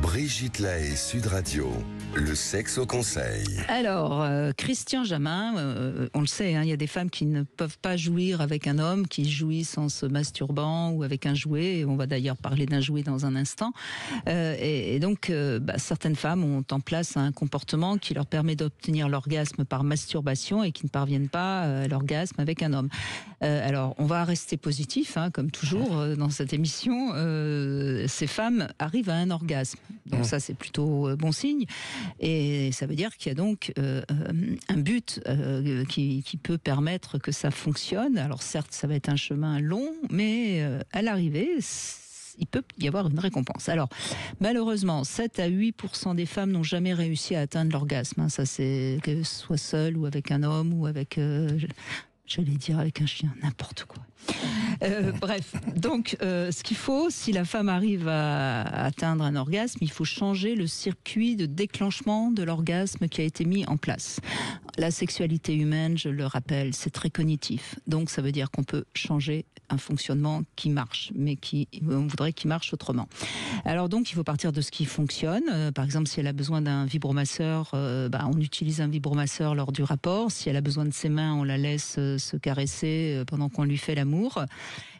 Brigitte Lahaie, Sud Radio, le sexe au conseil. Alors, Christian Jamin, on le sait, il y a des femmes qui ne peuvent pas jouir avec un homme, qui jouissent en se masturbant ou avec un jouet. On va d'ailleurs parler d'un jouet dans un instant. Et donc, certaines femmes ont en place un comportement qui leur permet d'obtenir l'orgasme par masturbation et qui ne parviennent pas à l'orgasme avec un homme. Alors, on va rester positif, comme toujours dans cette émission. Ces femmes arrivent à un orgasme. Donc ça, c'est plutôt bon signe. Et ça veut dire qu'il y a donc un but qui peut permettre que ça fonctionne. Alors certes, ça va être un chemin long, mais à l'arrivée, il peut y avoir une récompense. Alors, malheureusement, 7 à 8% des femmes n'ont jamais réussi à atteindre l'orgasme. Ça, c'est que ce soit seule ou avec un homme ou avec... j'allais dire avec un chien, n'importe quoi. Bref, donc ce qu'il faut, si la femme arrive à atteindre un orgasme, il faut changer le circuit de déclenchement de l'orgasme qui a été mis en place. La sexualité humaine, je le rappelle, c'est très cognitif. Donc ça veut dire qu'on peut changer un fonctionnement qui marche, mais on voudrait qu'il marche autrement. Alors donc il faut partir de ce qui fonctionne. Par exemple, si elle a besoin d'un vibromasseur, on utilise un vibromasseur lors du rapport. Si elle a besoin de ses mains, on la laisse se caresser pendant qu'on lui fait l'amour.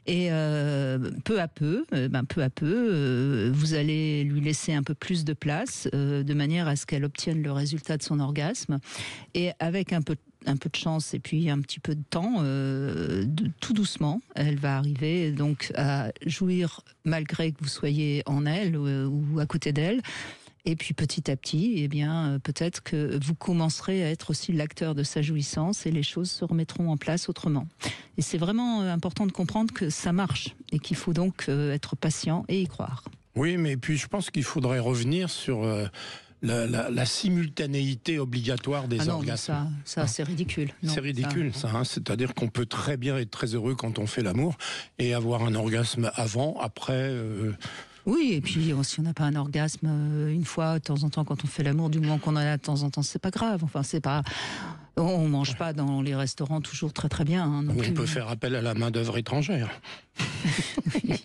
Et peu à peu, vous allez lui laisser un peu plus de place, de manière à ce qu'elle obtienne le résultat de son orgasme. Et avec un peu de chance et puis un petit peu de temps, tout doucement, elle va arriver donc à jouir malgré que vous soyez en elle ou à côté d'elle. Et puis petit à petit, peut-être que vous commencerez à être aussi l'acteur de sa jouissance et les choses se remettront en place autrement. Et c'est vraiment important de comprendre que ça marche et qu'il faut donc être patient et y croire. Oui, mais puis je pense qu'il faudrait revenir sur la simultanéité obligatoire des orgasmes. Ça c'est ridicule. C'est ridicule, ça. C'est-à-dire qu'on peut très bien être très heureux quand on fait l'amour et avoir un orgasme avant, après... Oui, et puis si on n'a pas un orgasme une fois, de temps en temps, quand on fait l'amour, du moment qu'on en a de temps en temps, c'est pas grave. Enfin, c'est pas... On mange pas dans les restaurants toujours très très bien. On peut faire appel à la main d'œuvre étrangère. Oui.